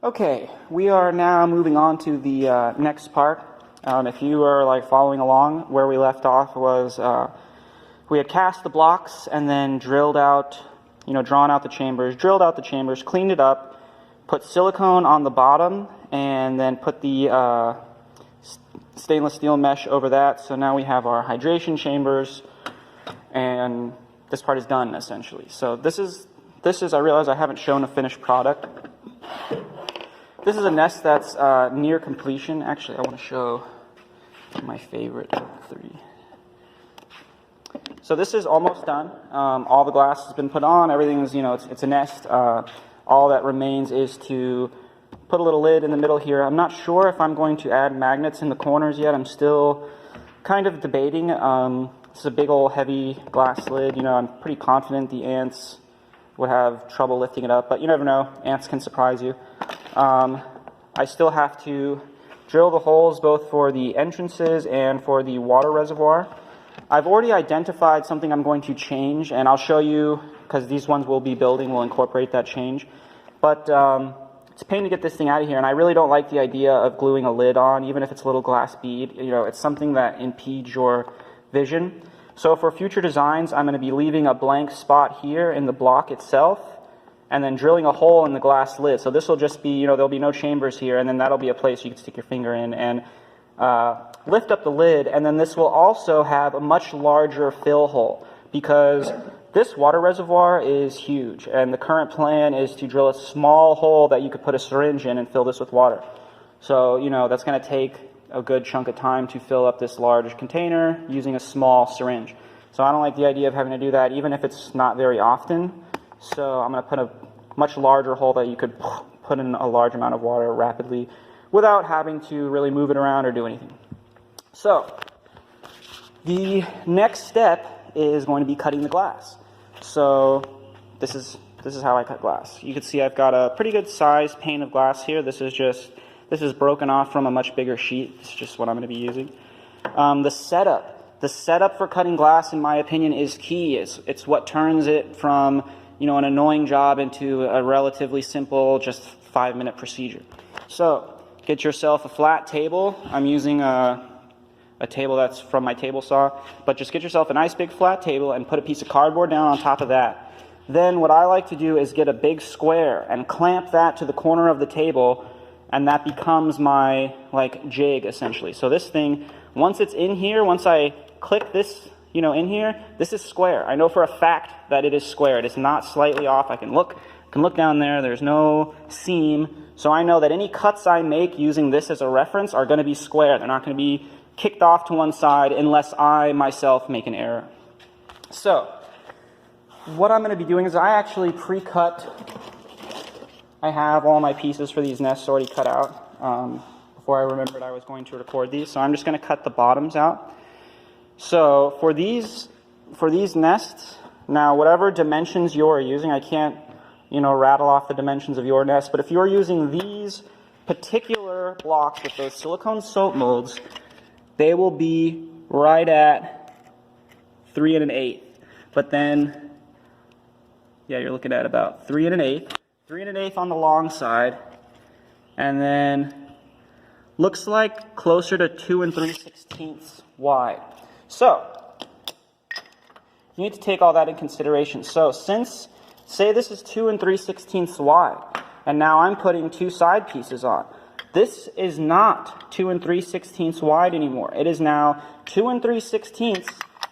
Okay, we are now moving on to the next part. If you are like following along, where we left off was we had cast the blocks and then drilled out, drawn out the chambers, drilled out the chambers, cleaned it up, put silicone on the bottom, and then put the stainless steel mesh over that. So now we have our hydration chambers, and this part is done essentially. So this is I realize I haven't shown a finished product. This is a nest that's near completion. Actually, I want to show my favorite three. So this is almost done. All the glass has been put on. Everything's, it's a nest. All that remains is to put a little lid in the middle here. I'm not sure if I'm going to add magnets in the corners yet. I'm still kind of debating. It's a big old heavy glass lid. I'm pretty confident the ants would have trouble lifting it up, but you never know. Ants can surprise you. I still have to drill the holes both for the entrances and for the water reservoir. I've already identified something I'm going to change, and I'll show you, because these ones we'll be building will incorporate that change. But it's a pain to get this thing out of here, and I really don't like the idea of gluing a lid on, even if it's a little glass bead. It's something that impedes your vision. So for future designs, I'm going to be leaving a blank spot here in the block itself, and then drilling a hole in the glass lid. So this will just be, there'll be no chambers here, and then that'll be a place you can stick your finger in and lift up the lid. And then this will also have a much larger fill hole, because this water reservoir is huge, and the current plan is to drill a small hole that you could put a syringe in and fill this with water. So, that's going to take a good chunk of time to fill up this large container using a small syringe. So I don't like the idea of having to do that, even if it's not very often. So I'm going to put a much larger hole that you could put in a large amount of water rapidly without having to really move it around or do anything. So the next step is going to be cutting the glass. So this is how I cut glass. You can see I've got a pretty good sized pane of glass here. This is broken off from a much bigger sheet. It's just what I'm going to be using. The setup for cutting glass, in my opinion, is key. It's what turns it from an annoying job into a relatively simple, just 5-minute procedure. So get yourself a flat table. I'm using a table that's from my table saw, but just get yourself a nice big flat table and put a piece of cardboard down on top of that. Then what I like to do is get a big square and clamp that to the corner of the table, and that becomes my jig essentially. So this thing, once it's in here, once I click this in here, this is square. I know for a fact that it is square. It is not slightly off. I can look down there. There's no seam. So I know that any cuts I make using this as a reference are going to be square. They're not going to be kicked off to one side unless I myself make an error. So what I'm going to be doing is I actually pre-cut. I have all my pieces for these nests already cut out before I remembered I was going to record these. So I'm just going to cut the bottoms out. So for these nests, now whatever dimensions you're using, I can't, rattle off the dimensions of your nest, but if you're using these particular blocks with those silicone soap molds, they will be right at 3 1/8. But then, you're looking at about 3 1/8, 3 1/8 on the long side, and then looks like closer to 2 3/16 wide. So, you need to take all that in consideration. So, say this is 2 3/16 wide, and now I'm putting 2 side pieces on. This is not 2 3/16 wide anymore. It is now 2 3/16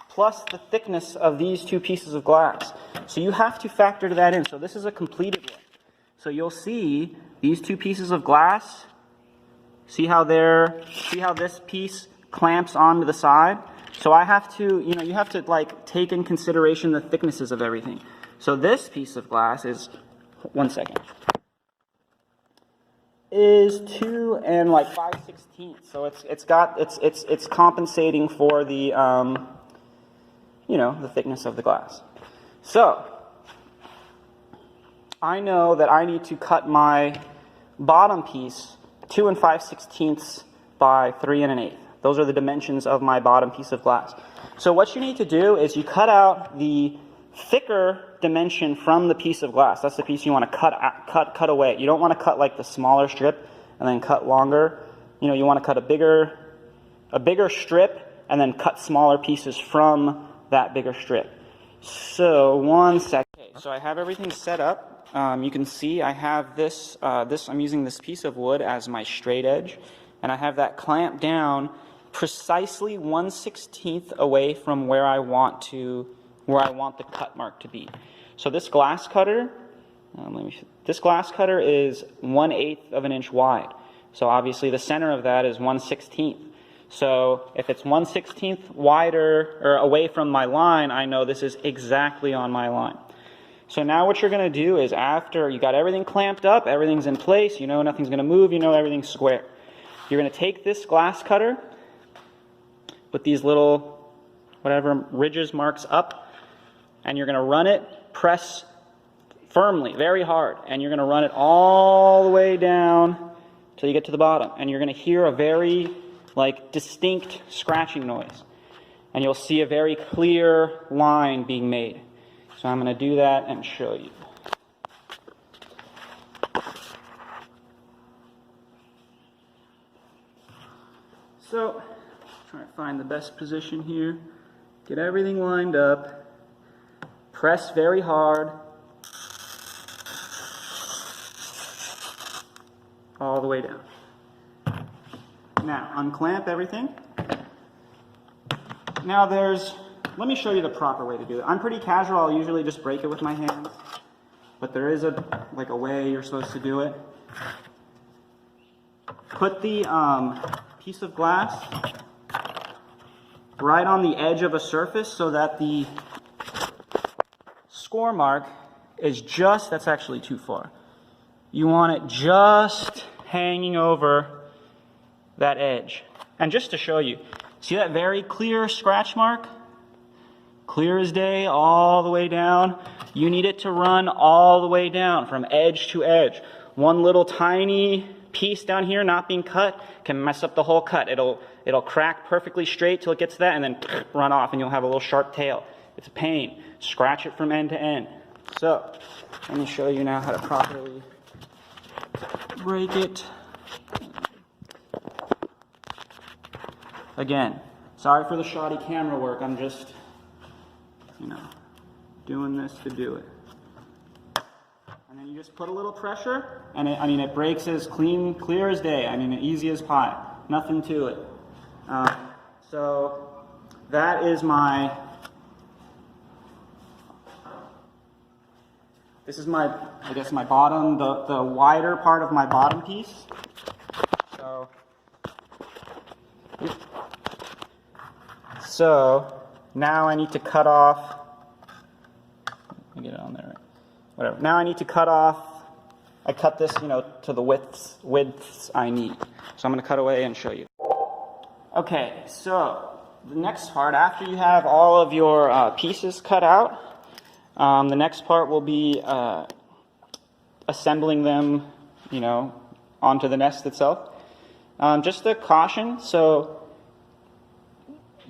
plus the thickness of these 2 pieces of glass. So you have to factor that in. So this is a completed one. So you'll see these 2 pieces of glass. See how this piece clamps onto the side? So I have to, you have to take in consideration the thicknesses of everything. So this piece of glass is, 1 second, is 2 5/16. So it's compensating for the, the thickness of the glass. So I know that I need to cut my bottom piece 2 5/16 by 3 1/8. Those are the dimensions of my bottom piece of glass. So what you need to do is you cut out the thicker dimension from the piece of glass. That's the piece you want to cut away. You don't want to cut like the smaller strip and then cut longer. You know, you want to cut a bigger strip and then cut smaller pieces from that bigger strip. So 1 second. Okay, so I have everything set up. You can see I have this, I'm using this piece of wood as my straight edge, and I have that clamped down precisely 1/16 away from where I want the cut mark to be. So this glass cutter, this glass cutter is 1/8 of an inch wide. So obviously the center of that is 1/16. So if it's 1/16 wider or away from my line, I know this is exactly on my line. So now what you're going to do is, after you got everything clamped up, everything's in place, you know nothing's going to move, you know everything's square. You're going to take this glass cutter with these little whatever ridges marks up, and you're going to run it, press firmly, very hard, and you're going to run it all the way down till you get to the bottom, and you're going to hear a very distinct scratching noise, and you'll see a very clear line being made. So I'm going to do that and show you. So try to find the best position here, get everything lined up, press very hard all the way down. Now unclamp everything. Now let me show you the proper way to do it. I'm pretty casual, I'll usually just break it with my hands, but there is a way you're supposed to do it. Put the piece of glass right on the edge of a surface so that the score mark is just, that's actually too far. You want it just hanging over that edge. And just to show you, see that very clear scratch mark? Clear as day, all the way down. You need it to run all the way down from edge to edge. One little tiny piece down here not being cut can mess up the whole cut. It'll crack perfectly straight till it gets to that and then run off, and you'll have a little sharp tail. It's a pain. Scratch it from end to end. So let me show you now how to properly break it. Again, sorry for the shoddy camera work. I'm just, doing this to do it. And then you just put a little pressure, and it breaks as clear as day. Easy as pie. Nothing to it. So that is this is my bottom, the wider part of my bottom piece. So now I need to cut off, let me get it on there, whatever. Now I need to cut off, I cut this, to the widths I need. So I'm going to cut away and show you. Okay, so the next part, after you have all of your pieces cut out, the next part will be assembling them, onto the nest itself. Just a caution, so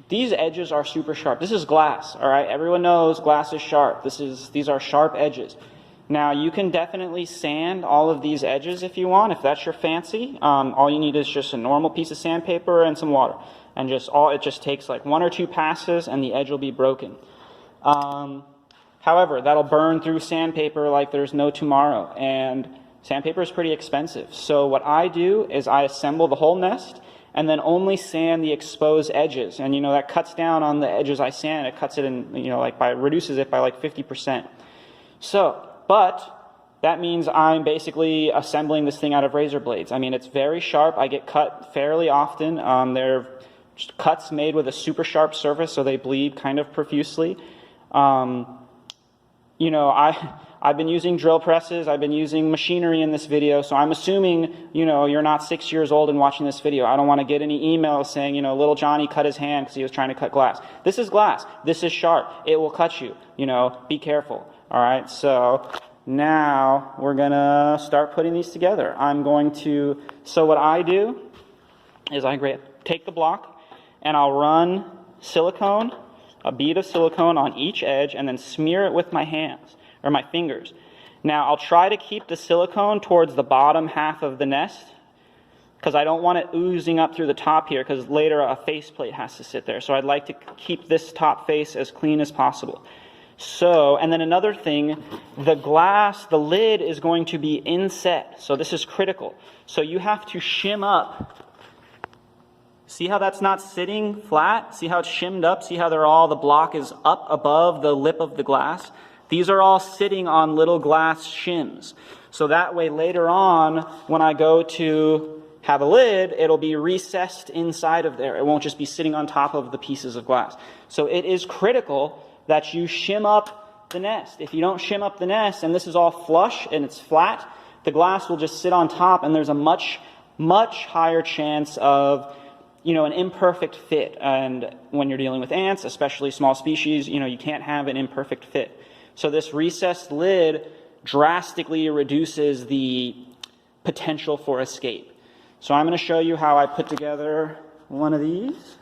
these edges are super sharp. This is glass, all right? Everyone knows glass is sharp. These are sharp edges. Now, you can definitely sand all of these edges if you want, if that's your fancy. All you need is just a normal piece of sandpaper and some water. And it just takes like 1 or 2 passes and the edge will be broken. However, that'll burn through sandpaper like there's no tomorrow. And sandpaper is pretty expensive. So what I do is I assemble the whole nest and then only sand the exposed edges. And that cuts down on the edges I sand. It cuts it in, reduces it by like 50%. So, but that means I'm basically assembling this thing out of razor blades. It's very sharp. I get cut fairly often. They're cuts made with a super sharp surface, so they bleed kind of profusely. I've been using drill presses, I've been using machinery in this video, so I'm assuming, you're not 6 years old and watching this video. I don't want to get any emails saying, little Johnny cut his hand because he was trying to cut glass. This is glass. This is sharp. It will cut you. Be careful. All right, so now we're going to start putting these together. So what I do is take the block and I'll run silicone a bead of silicone on each edge and then smear it with my hands, or my fingers. Now, I'll try to keep the silicone towards the bottom half of the nest, because I don't want it oozing up through the top here, because later a faceplate has to sit there. So I'd like to keep this top face as clean as possible. So, and then another thing, the glass, the lid is going to be inset. So this is critical. So you have to shim up. See how that's not sitting flat? See how it's shimmed up? See how the block is up above the lip of the glass? These are all sitting on little glass shims. So that way later on, when I go to have a lid, it'll be recessed inside of there. It won't just be sitting on top of the pieces of glass. So it is critical that you shim up the nest. If you don't shim up the nest, and this is all flush and it's flat, the glass will just sit on top, and there's a much, much higher chance of, an imperfect fit. And when you're dealing with ants, especially small species, you can't have an imperfect fit. So this recessed lid drastically reduces the potential for escape. So I'm going to show you how I put together one of these.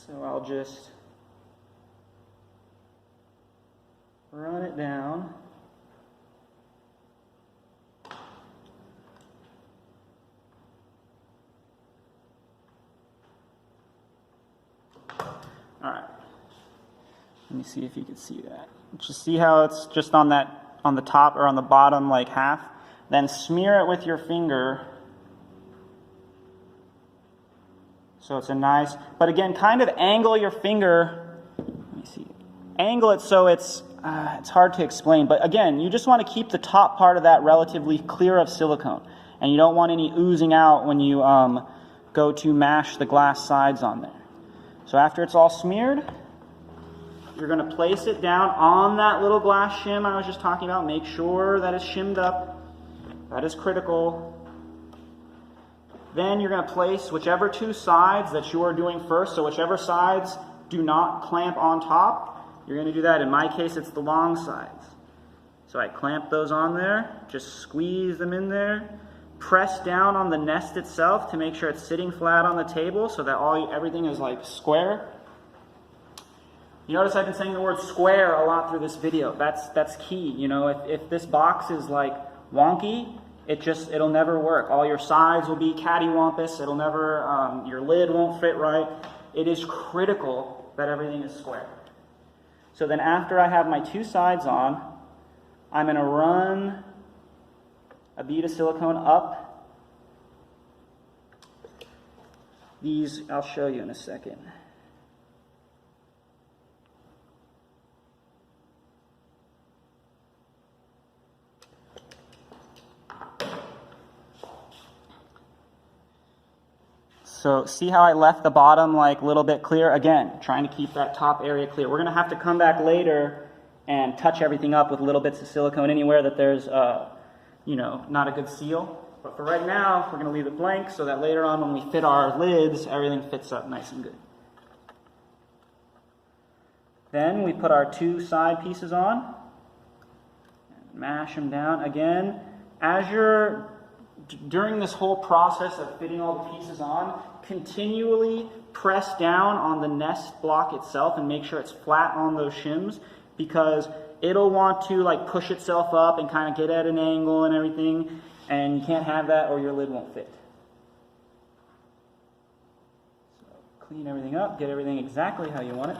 So I'll just run it down. All right. Let me see if you can see that. Just see how it's just on the top or on the bottom, like half. Then smear it with your finger. So it's a nice, but again, kind of angle your finger. Let me see. Angle it so it's hard to explain. But again, you just want to keep the top part of that relatively clear of silicone. And you don't want any oozing out when you go to mash the glass sides on there. So after it's all smeared, you're going to place it down on that little glass shim I was just talking about. Make sure that it's shimmed up. That is critical. Then you're going to place whichever two sides that you are doing first. So whichever sides do not clamp on top, you're going to do that. In my case, it's the long sides. So I clamp those on there. Just squeeze them in there. Press down on the nest itself to make sure it's sitting flat on the table so that everything is like square. You notice I've been saying the word square a lot through this video. That's key. If this box is like wonky, it'll never work. All your sides will be cattywampus. It'll never, your lid won't fit right. It is critical that everything is square. So then after I have my two sides on, I'm going to run a bead of silicone up. These, I'll show you in a second. So see how I left the bottom like a little bit clear? Again, trying to keep that top area clear. We're going to have to come back later and touch everything up with little bits of silicone anywhere that there's, not a good seal. But for right now, we're going to leave it blank so that later on when we fit our lids, everything fits up nice and good. Then we put our two side pieces on. Mash them down. Again, during this whole process of fitting all the pieces on, continually press down on the nest block itself and make sure it's flat on those shims, because it'll want to like push itself up and kind of get at an angle and everything, and you can't have that or your lid won't fit. So clean everything up, get everything exactly how you want it,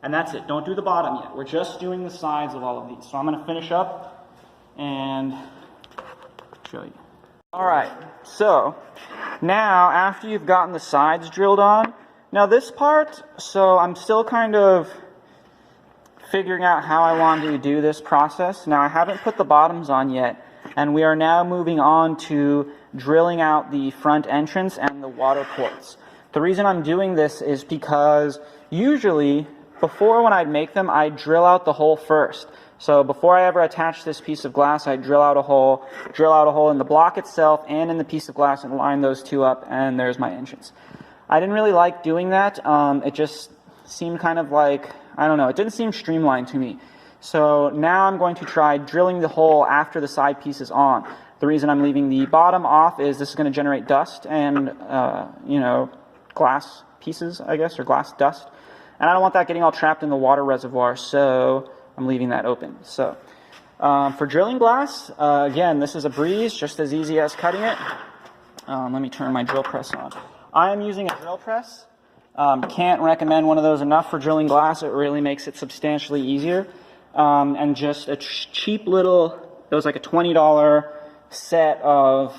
and that's it. Don't do the bottom yet. We're just doing the sides of all of these. So I'm going to finish up and show you. Alright, so now after you've gotten the sides drilled on, now this part, so I'm still kind of figuring out how I want to do this process. Now I haven't put the bottoms on yet, and we are now moving on to drilling out the front entrance and the water ports. The reason I'm doing this is because usually, before when I'd make them, I'd drill out the hole first. So before I ever attach this piece of glass, I drill out a hole in the block itself and in the piece of glass and line those two up, and there's my entrance. I didn't really like doing that. It just seemed kind of like, I don't know, it didn't seem streamlined to me. So now I'm going to try drilling the hole after the side piece is on. The The reason I'm leaving the bottom off is this is going to generate dust and, you know, glass pieces, I guess, or glass dust. And I don't want that getting all trapped in the water reservoir, so I'm leaving that open. So for drilling glass, again, this is a breeze, just as easy as cutting it. Let me turn my drill press on. I am using a drill press. Can't recommend one of those enough for drilling glass. It really makes it substantially easier. And just a cheap little, it was like a $20 set of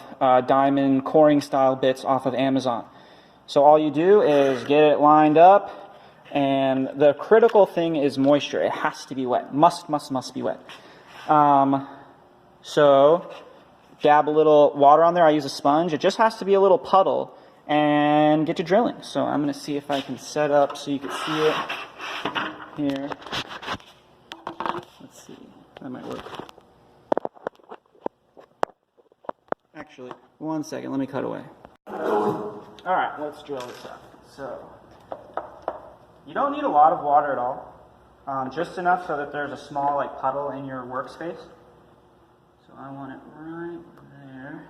diamond coring style bits off of Amazon. So all you do is get it lined up, and the critical thing is moisture. It has to be wet. Must be wet. So dab a little water on there. I use a sponge. It just has to be a little puddle, and get to drilling. So I'm going to see if I can set up so you can see it here. Let's see. That might work. Actually, one second. Let me cut away. All right, let's drill this up. So you don't need a lot of water at all, just enough so that there's a small like puddle in your workspace. So I want it right there.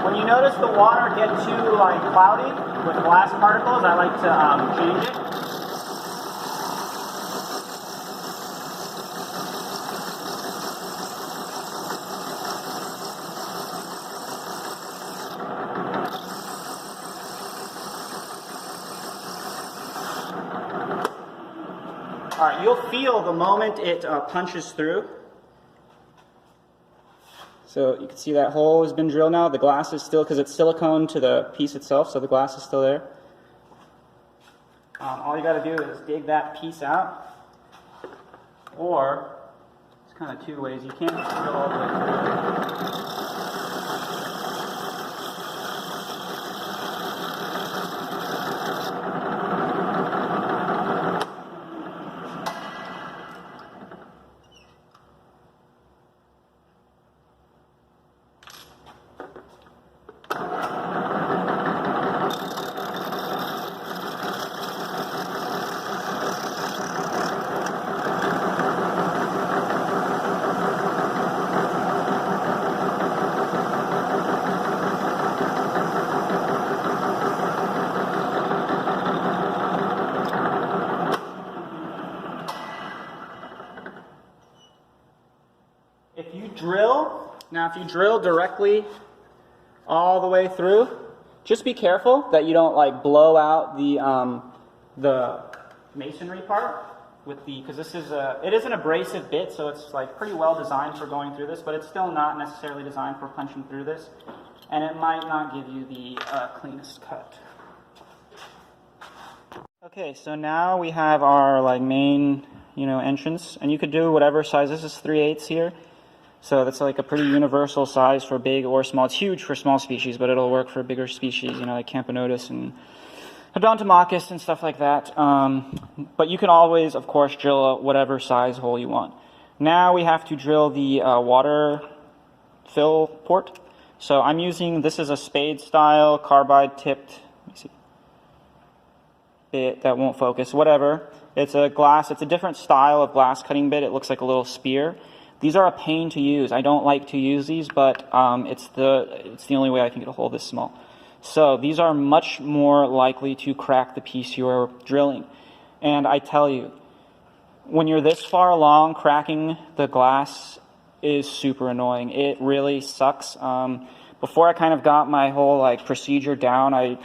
When you notice the water get too like cloudy with glass particles, I like to change it. All right, you'll feel the moment it punches through. So you can see that hole has been drilled now. The glass is still, because it's silicone to the piece itself, so the glass is still there. All you got to do is dig that piece out, or it's kind of two ways. You can't just drill all the way through. If you drill directly all the way through, just be careful that you don't like blow out the masonry part with the, because this is it is an abrasive bit, so it's like pretty well designed for going through this, but it's still not necessarily designed for punching through this, and it might not give you the cleanest cut. Okay, so now we have our like main, entrance, and you could do whatever size. This is 3/8 here. So that's like a pretty universal size for big or small. It's huge for small species, but it'll work for bigger species, like Camponotus and Odontomachus and stuff like that. But you can always, of course, drill whatever size hole you want. Now we have to drill the water fill port. So I'm using, this is a spade style carbide tipped, let me see, bit that won't focus, whatever. It's a different style of glass cutting bit. It looks like a little spear. These are a pain to use. I don't like to use these, but it's the only way I can get a hole this small. So these are much more likely to crack the piece you're drilling. And I tell you, when you're this far along, cracking the glass is super annoying. It really sucks. Before I kind of got my whole procedure down, I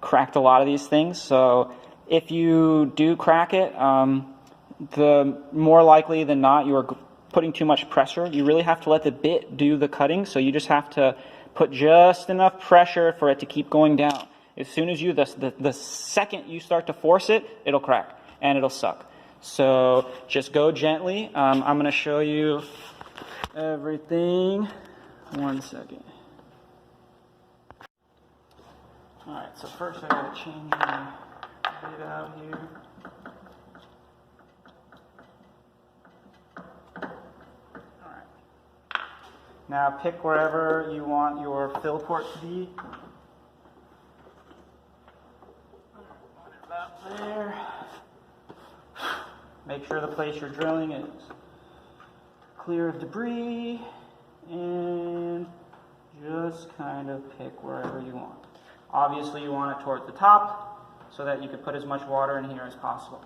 cracked a lot of these things. So if you do crack it, the more likely than not you are putting too much pressure. You really have to let the bit do the cutting. So you just have to put just enough pressure for it to keep going down. As soon as the second you start to force it, it'll crack and it'll suck. So just go gently. I'm going to show you everything. 1 second. Alright, so first I got to change my bit out here. Alright. Now pick wherever you want your fill port to be. About there. Make sure the place you're drilling is clear of debris, and just kind of pick wherever you want. Obviously you want it toward the top so that you can put as much water in here as possible.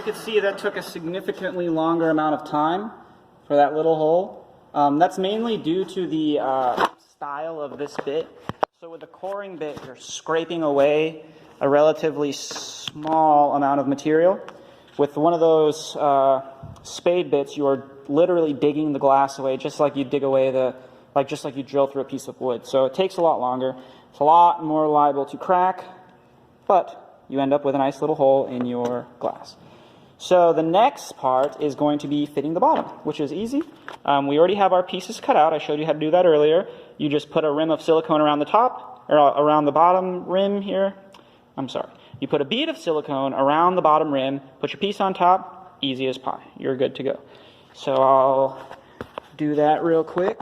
could see, that took a significantly longer amount of time for that little hole. That's mainly due to the style of this bit. So with the coring bit, you're scraping away a relatively small amount of material. With one of those spade bits, you are literally digging the glass away, just like you dig away just like you drill through a piece of wood. So it takes a lot longer. It's a lot more liable to crack, but you end up with a nice little hole in your glass. So the next part is going to be fitting the bottom, which is easy. We already have our pieces cut out. I showed you how to do that earlier. You just put a rim of silicone around the top, or around the bottom rim here. I'm sorry. You put a bead of silicone around the bottom rim, put your piece on top, easy as pie. You're good to go. So I'll do that real quick.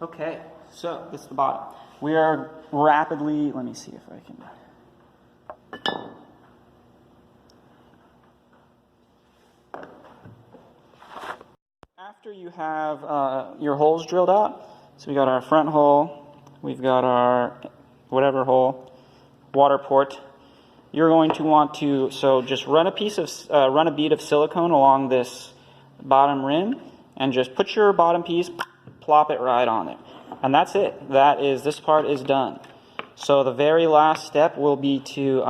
Okay, so this is the bottom. We are rapidly, let me see if I can. After you have your holes drilled out, so we got our front hole, we've got our whatever hole, water port. You're going to want to, so just run a bead of silicone along this bottom rim, and just put your bottom piece, plop it right on it. And that's it. This part is done. So the very last step will be to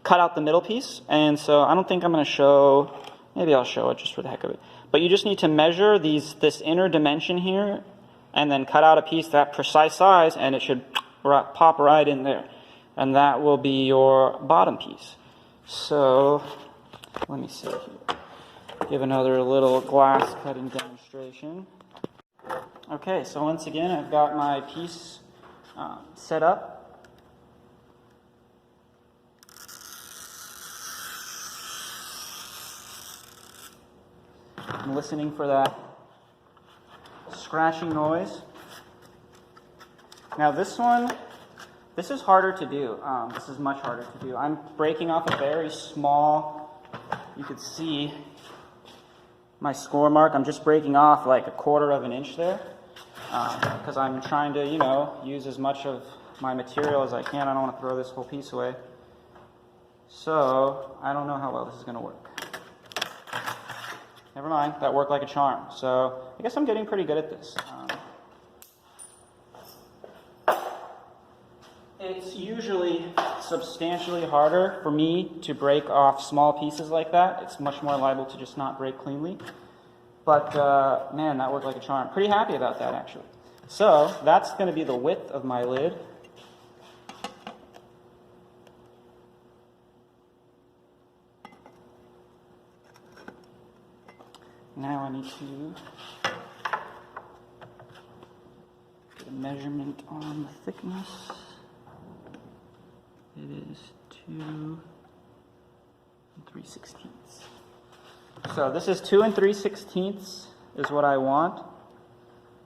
cut out the middle piece. And so I don't think I'm going to show, maybe I'll show it just for the heck of it. But you just need to measure this inner dimension here, and then cut out a piece that precise size, and it should pop right in there. And that will be your bottom piece. So let me see here. Give another little glass cutting demonstration. Okay, so once again, I've got my piece set up. I'm listening for that scratching noise. Now this is harder to do. This is much harder to do. I'm breaking off a very small, you could see my score mark. I'm just breaking off like 1/4 of an inch there because I'm trying to, use as much of my material as I can. I don't want to throw this whole piece away. So I don't know how well this is going to work. Never mind, that worked like a charm. So I guess I'm getting pretty good at this. It's usually substantially harder for me to break off small pieces like that. It's much more liable to just not break cleanly. But man, that worked like a charm. Pretty happy about that, actually. So that's going to be the width of my lid. Now I need to get a measurement on the thickness. It is 2 3/16. So this is 2 3/16 is what I want.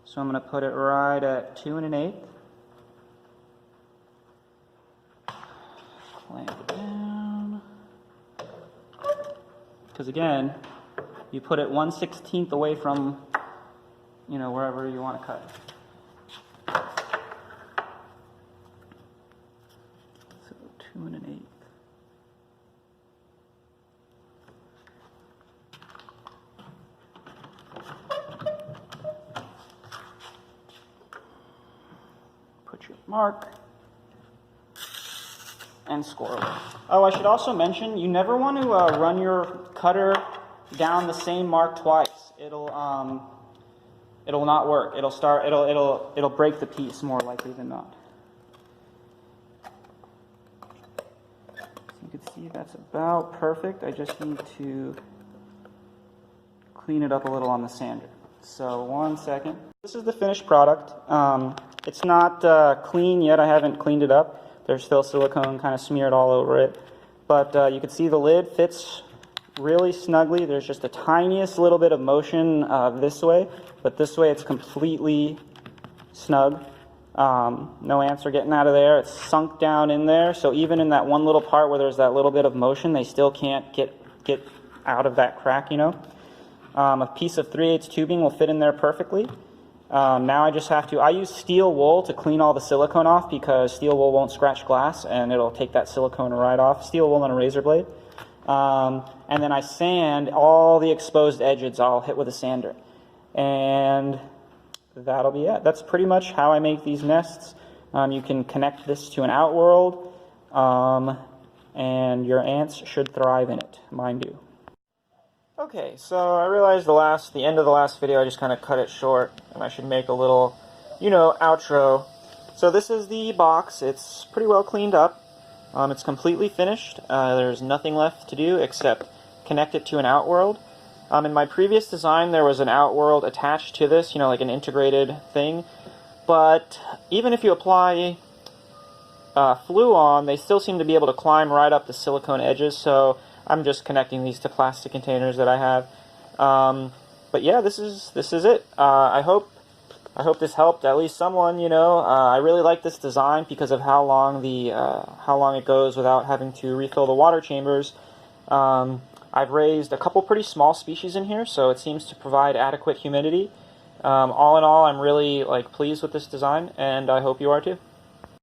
So I'm going to put it right at 2 1/8. Clamp it down. Because again, you put it 1/16 away from, wherever you want to cut. So 2 1/8. Put your mark and score away. Oh, I should also mention, you never want to run your cutter down the same mark twice. It'll it'll not work. It'll break the piece more likely than not. So you can see that's about perfect. I just need to clean it up a little on the sander. So 1 second. This is the finished product. It's not clean yet. I haven't cleaned it up. There's still silicone kind of smeared all over it. But you can see the lid fits really snugly. There's just the tiniest little bit of motion this way, but this way it's completely snug. No ants are getting out of there. It's sunk down in there, so even in that one little part where there's that little bit of motion, they still can't get out of that crack, you know. A piece of 3/8 tubing will fit in there perfectly. Now I just have to, I use steel wool to clean all the silicone off because steel wool won't scratch glass and it'll take that silicone right off. Steel wool and a razor blade. And then I sand all the exposed edges. I'll hit with a sander. And that'll be it. That's pretty much how I make these nests. You can connect this to an outworld, and your ants should thrive in it, mind you. Okay, so I realized the end of the last video, I just kind of cut it short, and I should make a little, you know, outro. So this is the box. It's pretty well cleaned up. It's completely finished. There's nothing left to do except connect it to an outworld. In my previous design, there was an outworld attached to this, you know, like an integrated thing. But even if you apply Fluon, they still seem to be able to climb right up the silicone edges, so I'm just connecting these to plastic containers that I have. But yeah, this is it. I hope this helped at least someone. You know, I really like this design because of how long it goes without having to refill the water chambers. I've raised a couple pretty small species in here, so it seems to provide adequate humidity. All in all, I'm really pleased with this design, and I hope you are too.